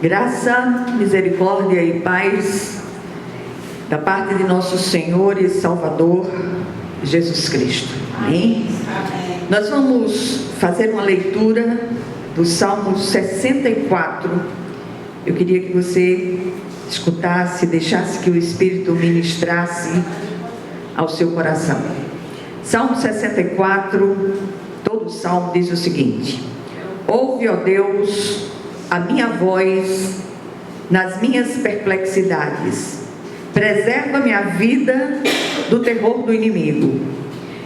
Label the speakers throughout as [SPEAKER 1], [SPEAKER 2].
[SPEAKER 1] Graça, misericórdia e paz da parte de nosso Senhor e Salvador Jesus Cristo. Amém? Amém. Nós vamos fazer uma leitura do Salmo 64. Eu queria que você escutasse, deixasse que o Espírito ministrasse ao seu coração. Salmo 64, todo o salmo diz o seguinte: ouve, ó Deus, a minha voz nas minhas perplexidades. Preserva-me a vida do terror do inimigo.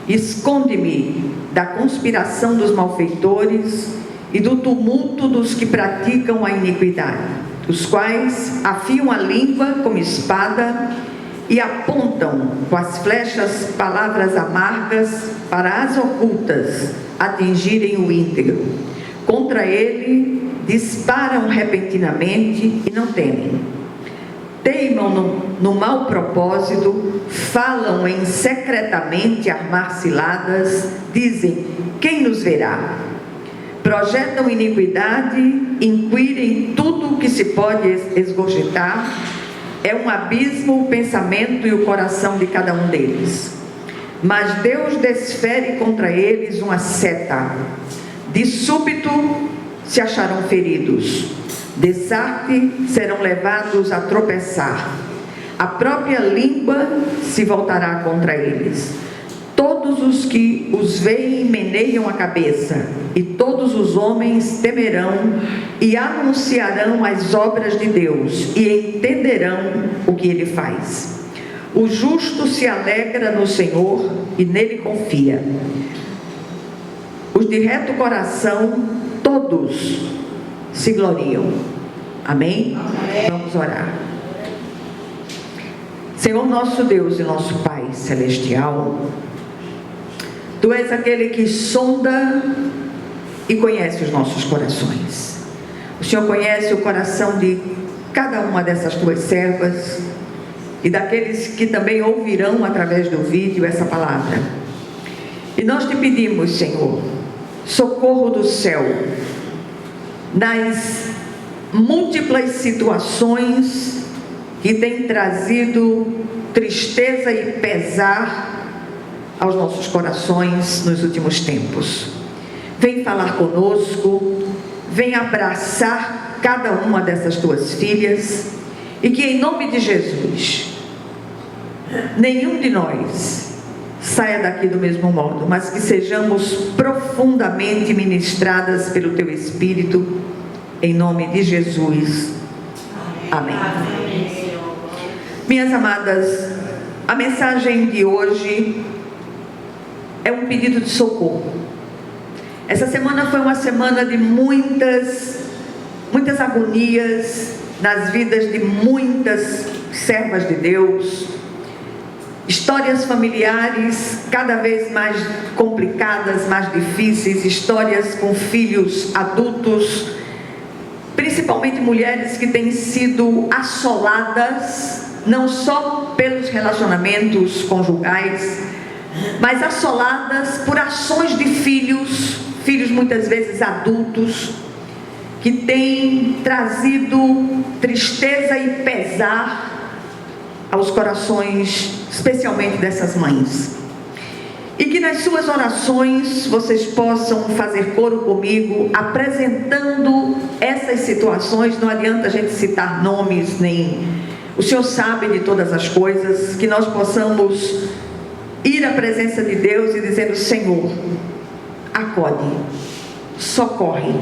[SPEAKER 1] Esconde-me da conspiração dos malfeitores e do tumulto dos que praticam a iniquidade, os quais afiam a língua como espada e apontam com as flechas palavras amargas para as ocultas atingirem o íntegro. Contra ele disparam repentinamente e não temem. Teimam no mau propósito, falam em secretamente armar ciladas, dizem: quem nos verá? Projetam iniquidade, inquirem tudo o que se pode esgogitar. É um abismo o pensamento e o coração de cada um deles. Mas Deus desfere contra eles uma seta. De súbito se acharão feridos. De sarte serão levados a tropeçar. A própria língua se voltará contra eles. Todos os que os veem meneiam a cabeça, e todos os homens temerão e anunciarão as obras de Deus, e entenderão o que ele faz. O justo se alegra no Senhor e nele confia. Os de reto coração, todos se gloriam. Amém? Amém. Vamos orar. Senhor nosso Deus e nosso Pai celestial, Tu és aquele que sonda e conhece os nossos corações. O Senhor conhece o coração de cada uma dessas Tuas servas e daqueles que também ouvirão através do vídeo essa palavra. E nós te pedimos, Senhor, socorro do céu nas múltiplas situações que têm trazido tristeza e pesar aos nossos corações nos últimos tempos. Vem falar conosco, vem abraçar cada uma dessas tuas filhas, e que em nome de Jesus nenhum de nós saia daqui do mesmo modo, mas que sejamos profundamente ministradas pelo teu Espírito, em nome de Jesus. Amém. Amém. Minhas amadas, a mensagem de hoje é um pedido de socorro. Essa semana foi uma semana de muitas agonias nas vidas de muitas servas de Deus, histórias familiares cada vez mais complicadas, mais difíceis, histórias com filhos adultos, principalmente mulheres que têm sido assoladas, não só pelos relacionamentos conjugais, mas assoladas por ações de filhos muitas vezes adultos, que têm trazido tristeza e pesar aos corações, especialmente dessas mães. E que nas suas orações vocês possam fazer coro comigo, apresentando essas situações. Não adianta a gente citar nomes, nem... O Senhor sabe de todas as coisas. Que nós possamos ir à presença de Deus e dizendo: Senhor, acode, socorre.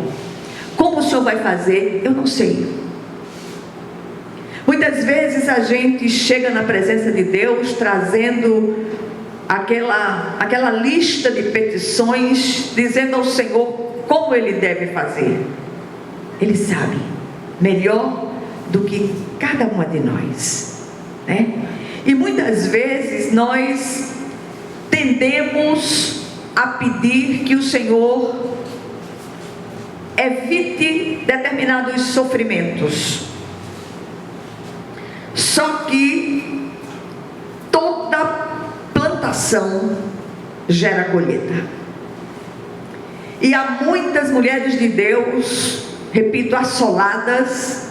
[SPEAKER 1] Como o Senhor vai fazer? Eu não sei. Muitas vezes a gente chega na presença de Deus trazendo aquela lista de petições, dizendo ao Senhor como Ele deve fazer. Ele sabe melhor do que cada uma de nós, né? E muitas vezes nós tendemos a pedir que o Senhor evite determinados sofrimentos. Só que toda plantação gera colheita. E há muitas mulheres de Deus, repito, assoladas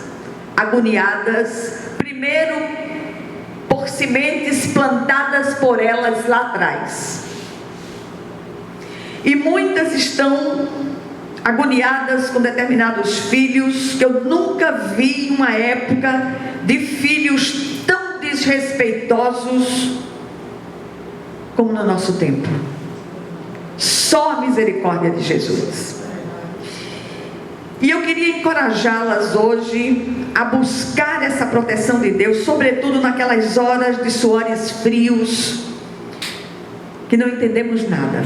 [SPEAKER 1] agoniadas, primeiro por sementes plantadas por elas lá atrás. E muitas estão agoniadas com determinados filhos, que eu nunca vi uma época de filhos tão desrespeitosos como no nosso tempo. Só a misericórdia de Jesus. E eu queria encorajá-las hoje a buscar essa proteção de Deus, sobretudo naquelas horas de suores frios, que não entendemos nada.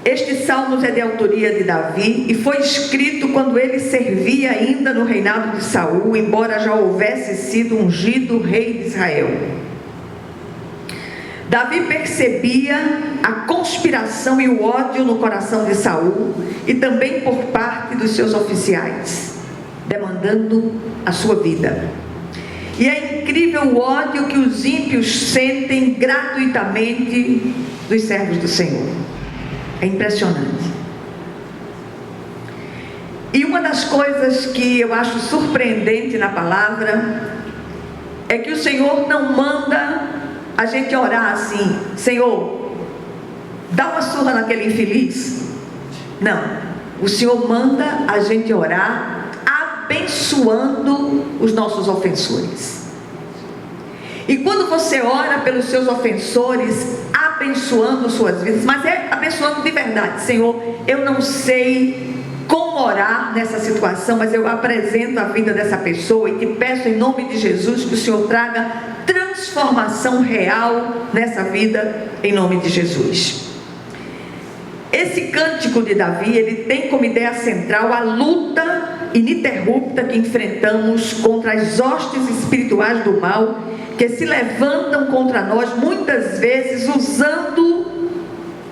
[SPEAKER 1] Este salmo é de autoria de Davi e foi escrito quando ele servia ainda no reinado de Saul, embora já houvesse sido ungido rei de Israel. Davi percebia a conspiração e o ódio no coração de Saul e também por parte dos seus oficiais, demandando a sua vida. E é incrível o ódio que os ímpios sentem gratuitamente dos servos do Senhor. É impressionante. E uma das coisas que eu acho surpreendente na palavra é que o Senhor não manda a gente orar assim: Senhor, dá uma surra naquele infeliz. Não, o Senhor manda a gente orar abençoando os nossos ofensores. E quando você ora pelos seus ofensores, abençoando suas vidas, mas é abençoando de verdade. Senhor, eu não sei como orar nessa situação, mas eu apresento a vida dessa pessoa e te peço em nome de Jesus que o Senhor traga transformação real nessa vida, em nome de Jesus. Esse cântico de Davi, ele tem como ideia central a luta ininterrupta que enfrentamos contra as hostes espirituais do mal, que se levantam contra nós, muitas vezes usando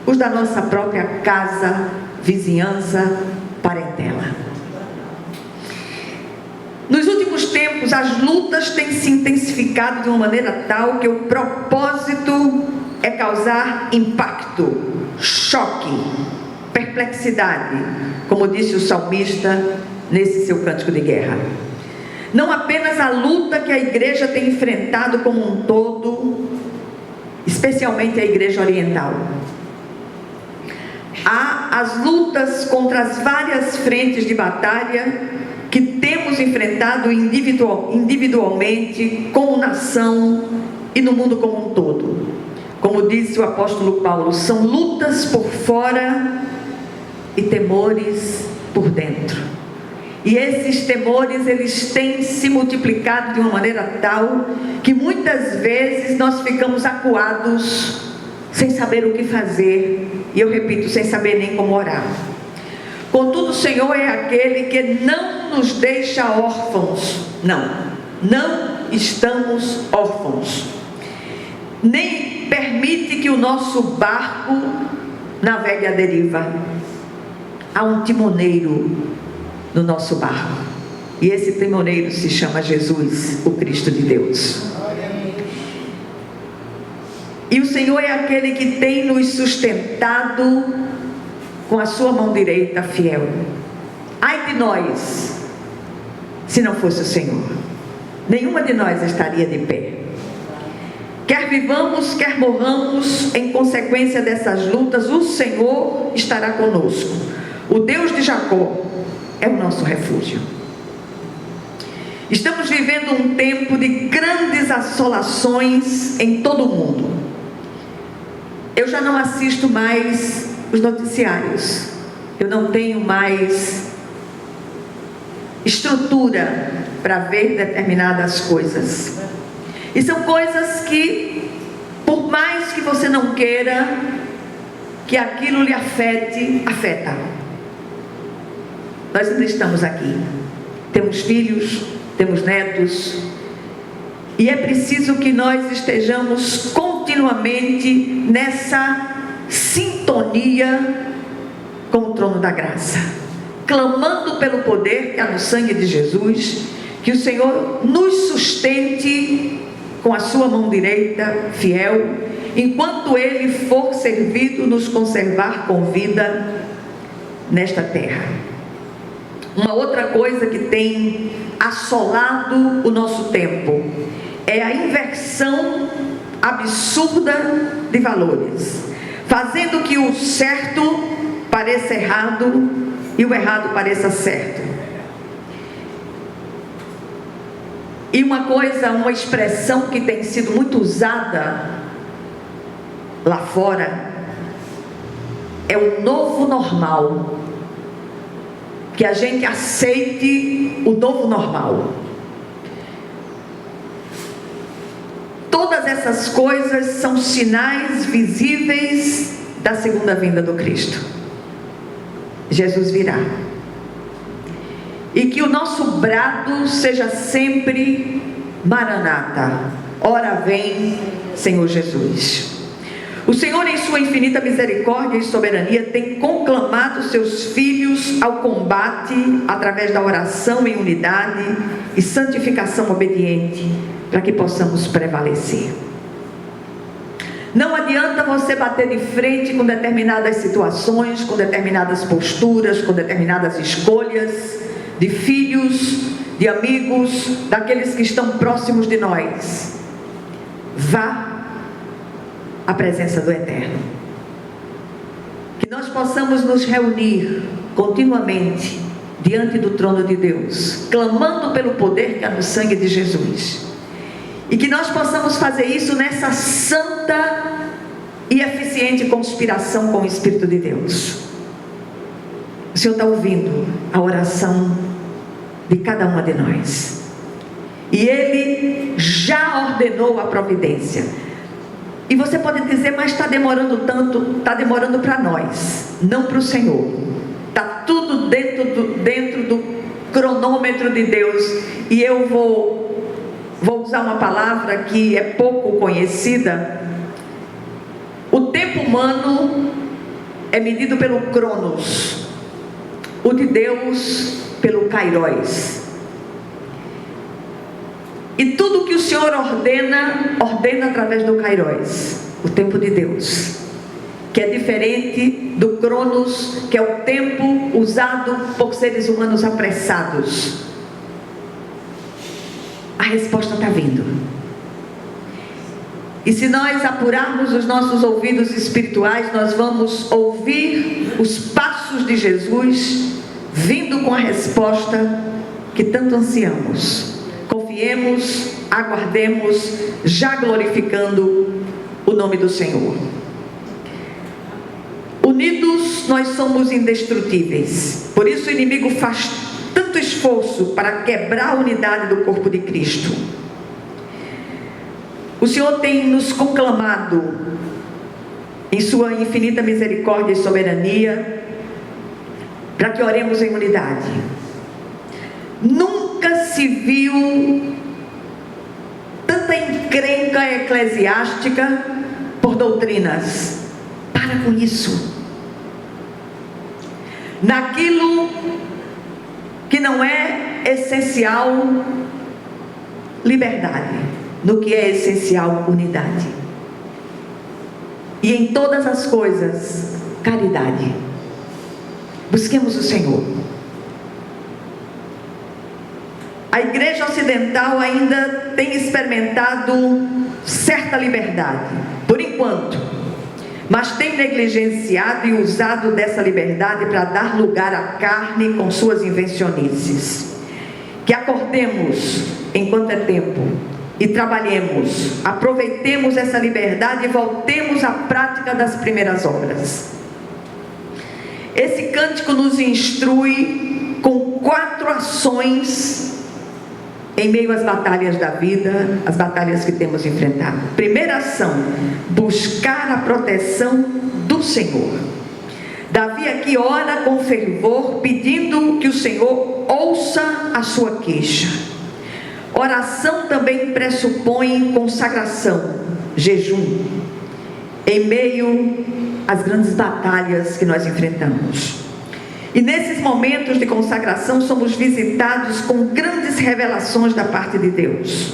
[SPEAKER 1] os da nossa própria casa, vizinhança, parentela. Nos últimos tempos, as lutas têm se intensificado de uma maneira tal que o propósito é causar impacto, choque, perplexidade, como disse o salmista nesse seu cântico de guerra. Não apenas a luta que a igreja tem enfrentado como um todo, especialmente a igreja oriental. Há as lutas contra as várias frentes de batalha que temos enfrentado individualmente, como nação e no mundo como um todo. Como disse o apóstolo Paulo, são lutas por fora e temores por dentro. E esses temores, eles têm se multiplicado de uma maneira tal que muitas vezes nós ficamos acuados, sem saber o que fazer, e eu repito, sem saber nem como orar. Contudo, o Senhor é aquele que não nos deixa órfãos. Não estamos órfãos. Nem permite que o nosso barco navegue à deriva. Há um timoneiro no nosso barco, e esse timoneiro se chama Jesus, o Cristo de Deus. E o Senhor é aquele que tem nos sustentado com a sua mão direita fiel. Ai de nós, se não fosse o Senhor, nenhuma de nós estaria de pé. Quer vivamos, quer morramos, em consequência dessas lutas, o Senhor estará conosco. O Deus de Jacó é o nosso refúgio. Estamos vivendo um tempo de grandes assolações em todo o mundo. Eu já não assisto mais os noticiários. Eu não tenho mais estrutura para ver determinadas coisas. E são coisas que, por mais que você não queira que aquilo lhe afeta. Nós ainda estamos aqui, temos filhos, temos netos, e é preciso que nós estejamos continuamente nessa sintonia com o trono da graça, clamando pelo poder que há no sangue de Jesus, que o Senhor nos sustente com a sua mão direita fiel, enquanto Ele for servido nos conservar com vida nesta terra. Uma outra coisa que tem assolado o nosso tempo é a inversão absurda de valores, fazendo que o certo pareça errado e o errado pareça certo. E uma expressão que tem sido muito usada lá fora é o novo normal. Que a gente aceite o novo normal. Todas essas coisas são sinais visíveis da segunda vinda do Cristo. Jesus virá. E que o nosso brado seja sempre Maranata, ora vem, Senhor Jesus. O Senhor, em sua infinita misericórdia e soberania, tem conclamado seus filhos ao combate através da oração em unidade e santificação obediente, para que possamos prevalecer. Não adianta você bater de frente com determinadas situações, com determinadas posturas, com determinadas escolhas de filhos, de amigos, daqueles que estão próximos de nós. Vá à presença do Eterno. Que nós possamos nos reunir continuamente diante do trono de Deus, clamando pelo poder que há no sangue de Jesus. E que nós possamos fazer isso nessa santa e eficiente conspiração com o Espírito de Deus. O Senhor está ouvindo a oração de cada uma de nós. E Ele já ordenou a providência. E você pode dizer, mas está demorando tanto. Está demorando para nós, não para o Senhor. Está tudo dentro do cronômetro de Deus. E eu vou usar uma palavra que é pouco conhecida. O tempo humano é medido pelo Cronos, o de Deus pelo Kairos. E tudo que o Senhor ordena através do Kairos, o tempo de Deus, que é diferente do Cronos, que é o tempo usado por seres humanos apressados. A resposta está vindo. E se nós apurarmos os nossos ouvidos espirituais, nós vamos ouvir os passos de Jesus vindo com a resposta que tanto ansiamos. Confiemos, aguardemos, já glorificando o nome do Senhor. Unidos nós somos indestrutíveis. Por isso o inimigo faz tanto esforço para quebrar a unidade do corpo de Cristo. O Senhor tem nos conclamado, em sua infinita misericórdia e soberania, para que oremos em unidade. Nunca se viu tanta encrenca eclesiástica por doutrinas. Para com isso. Naquilo que não é essencial, liberdade. No que é essencial, unidade. E em todas as coisas, caridade. Busquemos o Senhor. A igreja ocidental ainda tem experimentado certa liberdade, por enquanto, mas tem negligenciado e usado dessa liberdade para dar lugar à carne com suas invencionices. Que acordemos enquanto é tempo e trabalhemos, aproveitemos essa liberdade e voltemos à prática das primeiras obras. Esse cântico nos instrui com 4 ações em meio às batalhas da vida, as batalhas que temos enfrentado. Primeira ação, buscar a proteção do Senhor. Davi aqui ora com fervor, pedindo que o Senhor ouça a sua queixa. Oração também pressupõe consagração, jejum, em meio às grandes batalhas que nós enfrentamos. E nesses momentos de consagração somos visitados com grandes revelações da parte de Deus.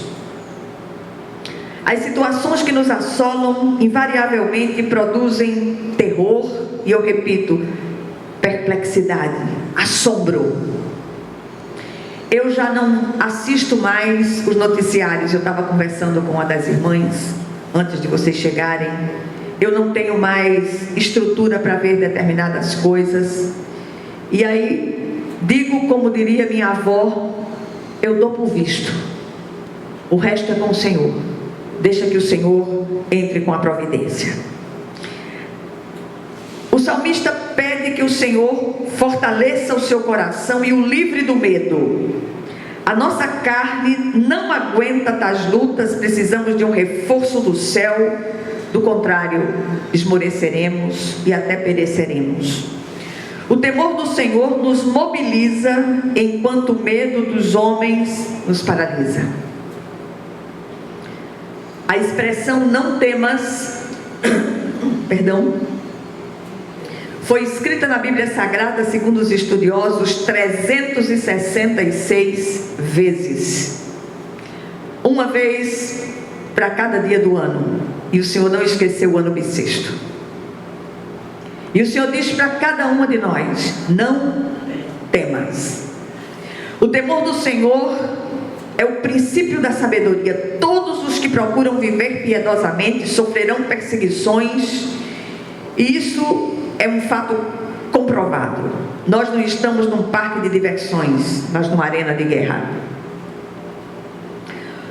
[SPEAKER 1] As situações que nos assolam invariavelmente produzem terror, e eu repito, perplexidade, assombro. eu já não assisto mais os noticiários. Eu estava conversando com uma das irmãs antes de vocês chegarem. Eu não tenho mais estrutura para ver determinadas coisas. E aí, digo como diria minha avó, eu dou por visto. O resto é com o Senhor. Deixa que o Senhor entre com a providência. O salmista pede que o Senhor fortaleça o seu coração e o livre do medo. A nossa carne não aguenta tais lutas, precisamos de um reforço do céu. Do contrário, esmoreceremos e até pereceremos. O temor do Senhor nos mobiliza, enquanto o medo dos homens nos paralisa. A expressão não temas, foi escrita na Bíblia Sagrada, segundo os estudiosos, 366 vezes. Uma vez para cada dia do ano. E o Senhor não esqueceu o ano bissexto. E o Senhor diz para cada uma de nós: não temas. O temor do Senhor é o princípio da sabedoria. Todos os que procuram viver piedosamente sofrerão perseguições. E isso é um fato comprovado. Nós não estamos num parque de diversões, mas numa arena de guerra.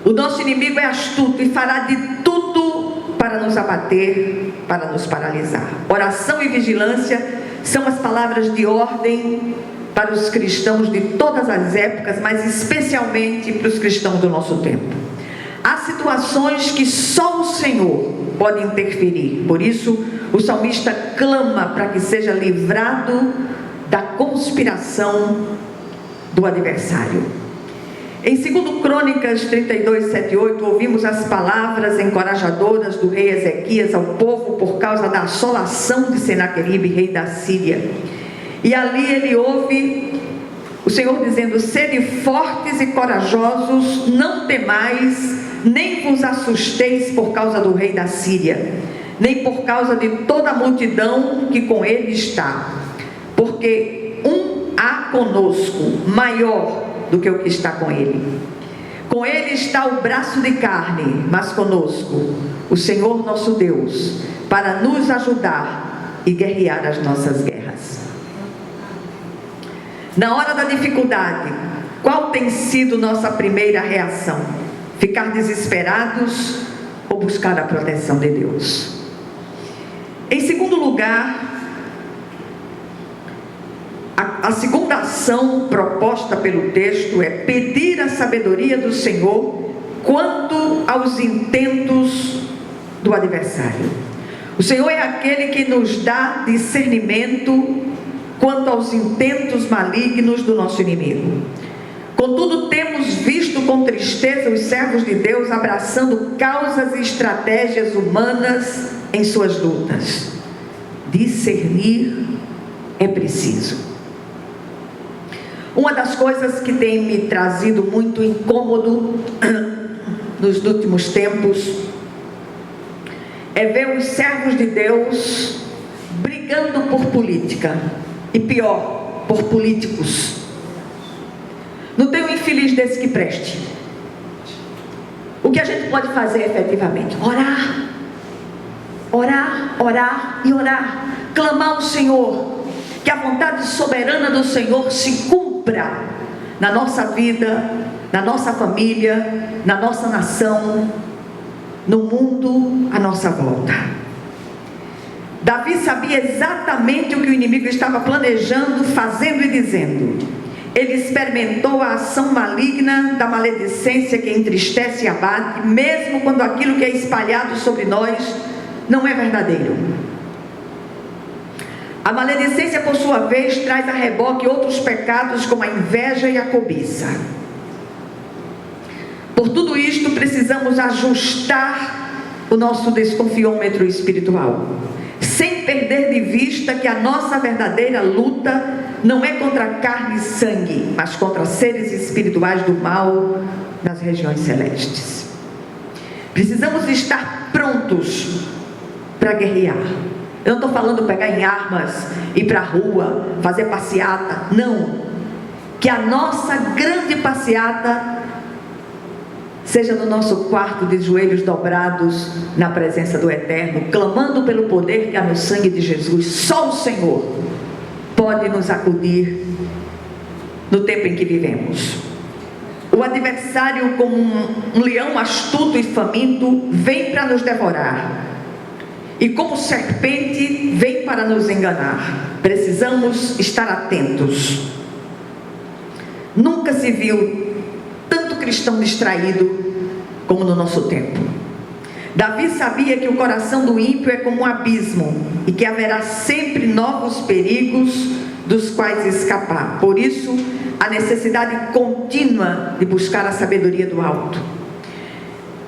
[SPEAKER 1] O nosso inimigo é astuto e fará de tudo para nos abater, para nos paralisar. Oração e vigilância são as palavras de ordem para os cristãos de todas as épocas, mas especialmente para os cristãos do nosso tempo. Há situações que só o Senhor pode interferir. Por isso, o salmista clama para que seja livrado da conspiração do adversário. Em 2 Crônicas 32, 7 e 8, ouvimos as palavras encorajadoras do rei Ezequias ao povo por causa da assolação de Senaqueribe, rei da Síria. E ali ele ouve o Senhor dizendo: sede fortes e corajosos, não temais, nem vos assusteis por causa do rei da Síria, nem por causa de toda a multidão que com ele está, porque há conosco maior do que o que está com ele. Com ele está o braço de carne, mas conosco o Senhor nosso Deus, para nos ajudar e guerrear as nossas guerras. Na hora da dificuldade, qual tem sido nossa primeira reação? Ficar desesperados ou buscar a proteção de Deus? Em segundo lugar, a segunda ação proposta pelo texto é pedir a sabedoria do Senhor quanto aos intentos do adversário. O Senhor é aquele que nos dá discernimento quanto aos intentos malignos do nosso inimigo. Contudo, temos visto com tristeza os servos de Deus abraçando causas e estratégias humanas em suas lutas. Discernir é preciso. Uma das coisas que tem me trazido muito incômodo nos últimos tempos é ver os servos de Deus brigando por política, e pior, por políticos. Não tem um infeliz desse que preste. O que a gente pode fazer efetivamente? Orar, orar, orar e orar. Clamar ao Senhor, que a vontade soberana do Senhor se cumpra na nossa vida, na nossa família, na nossa nação, no mundo à nossa volta. Davi sabia exatamente o que o inimigo estava planejando, fazendo e dizendo. Ele experimentou a ação maligna da maledicência que entristece e abate, mesmo quando aquilo que é espalhado sobre nós não é verdadeiro. A maledicência, por sua vez, traz a reboque outros pecados como a inveja e a cobiça. Por tudo isto, precisamos ajustar o nosso desconfiômetro espiritual, sem perder de vista que a nossa verdadeira luta não é contra carne e sangue, mas contra seres espirituais do mal nas regiões celestes. Precisamos estar prontos para guerrear. Eu não estou falando pegar em armas, ir para a rua, fazer passeata. Não. que a nossa grande passeata seja no nosso quarto de joelhos dobrados na presença do Eterno, clamando pelo poder que há no sangue de Jesus. Só o Senhor pode nos acudir no tempo em que vivemos. O adversário, como um leão astuto e faminto, vem para nos devorar, e como serpente vem para nos enganar. Precisamos estar atentos. Nunca se viu tanto cristão distraído como no nosso tempo. Davi sabia que o coração do ímpio é como um abismo e que haverá sempre novos perigos dos quais escapar. Por isso, a necessidade contínua de buscar a sabedoria do alto.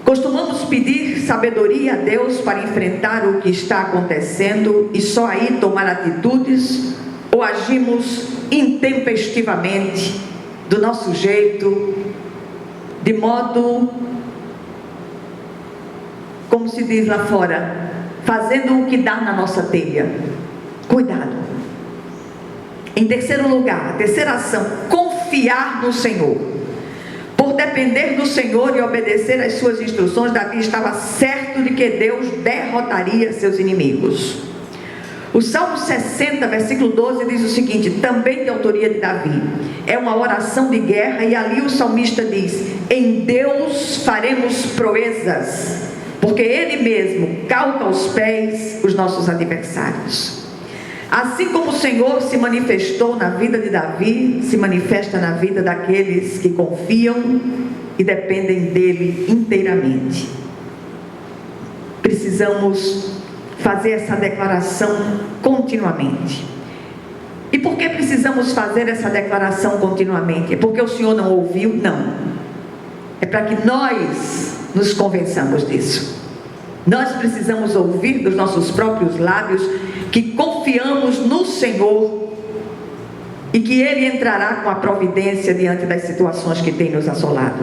[SPEAKER 1] Costumamos pedir sabedoria a Deus para enfrentar o que está acontecendo e só aí tomar atitudes, ou agimos intempestivamente, do nosso jeito, de modo, como se diz lá fora, fazendo o que dá na nossa telha. Cuidado. Em terceiro lugar, a terceira ação, confiar no Senhor. Por depender do Senhor e obedecer às suas instruções, Davi estava certo de que Deus derrotaria seus inimigos. O Salmo 60, versículo 12 diz o seguinte, também de autoria de Davi. É uma oração de guerra e ali o salmista diz: em Deus faremos proezas, porque Ele mesmo calca aos pés os nossos adversários. Assim como o Senhor se manifestou na vida de Davi, se manifesta na vida daqueles que confiam e dependem dele inteiramente. Precisamos fazer essa declaração continuamente. E por que precisamos fazer essa declaração continuamente? É porque o Senhor não ouviu? Não. É para que nós nos convençamos disso. Nós precisamos ouvir dos nossos próprios lábios que confiamos no Senhor e que Ele entrará com a providência diante das situações que tem nos assolado.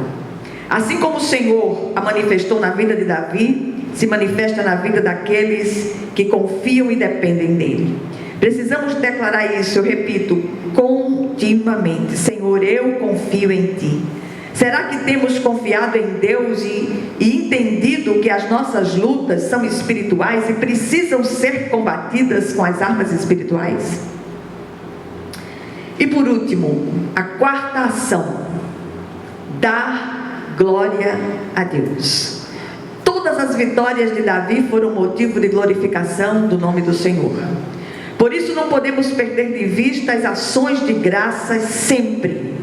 [SPEAKER 1] Assim como o Senhor a manifestou na vida de Davi, se manifesta na vida daqueles que confiam e dependem dEle. Precisamos declarar isso, eu repito, continuamente. Senhor, eu confio em Ti. Será que temos confiado em Deus e entendido que as nossas lutas são espirituais e precisam ser combatidas com as armas espirituais? E por último, a quarta ação, dar glória a Deus. Todas as vitórias de Davi foram motivo de glorificação do nome do Senhor. Por isso não podemos perder de vista as ações de graças sempre.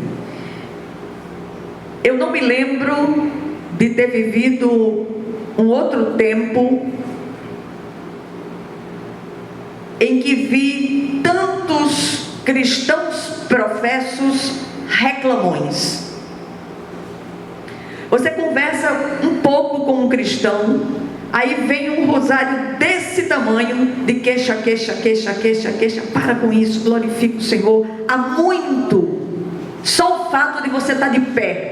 [SPEAKER 1] Eu não me lembro de ter vivido um outro tempo em que vi tantos cristãos professos reclamões. Você conversa um pouco com um cristão, aí vem um rosário desse tamanho, de queixa. Para com isso, glorifica o Senhor. Há muito, só o fato de você estar de pé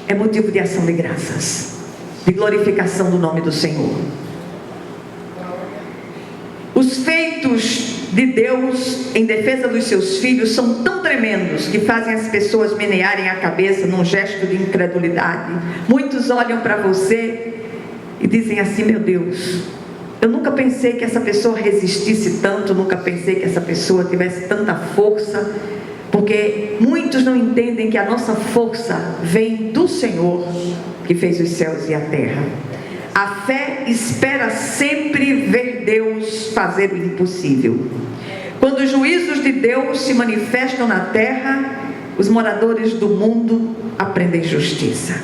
[SPEAKER 1] é motivo de ação de graças, de glorificação do nome do Senhor. Os feitos de Deus em defesa dos seus filhos são tão tremendos que fazem as pessoas menearem a cabeça num gesto de incredulidade. Muitos olham para você e dizem assim: meu Deus, eu nunca pensei que essa pessoa resistisse tanto, nunca pensei que essa pessoa tivesse tanta força. Porque muitos não entendem que a nossa força vem do Senhor que fez os céus e a terra. A fé espera sempre ver Deus fazer o impossível. Quando os juízos de Deus se manifestam na terra, os moradores do mundo aprendem justiça.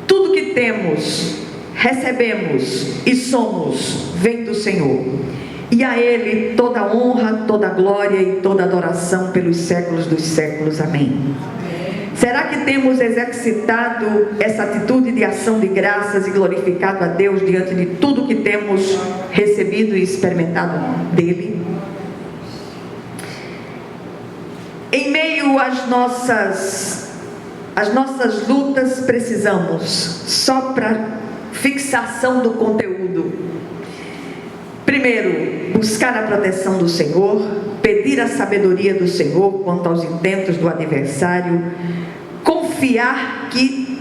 [SPEAKER 1] Tudo que temos, recebemos e somos vem do Senhor. E a Ele toda honra, toda glória e toda adoração pelos séculos dos séculos. Amém. Será que temos exercitado essa atitude de ação de graças e glorificado a Deus diante de tudo que temos recebido e experimentado dEle? Em meio às nossas lutas, precisamos, só para fixação do conteúdo, primeiro, buscar a proteção do Senhor. pedir a sabedoria do Senhor quanto aos intentos do adversário, confiar que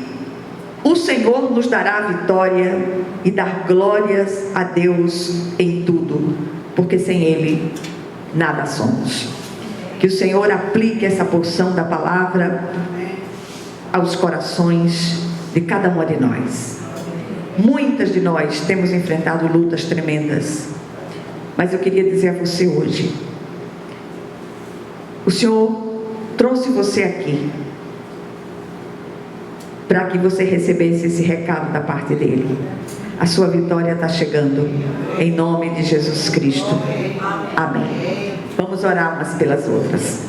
[SPEAKER 1] o Senhor nos dará a vitória e dar glórias a Deus em tudo, porque sem Ele nada somos. Que o Senhor aplique essa porção da palavra aos corações de cada uma de nós. Muitas de nós temos enfrentado lutas tremendas, mas eu queria dizer a você hoje, o Senhor trouxe você aqui para que você recebesse esse recado da parte dele. A sua vitória está chegando, em nome de Jesus Cristo. Amém. Vamos orar umas pelas outras.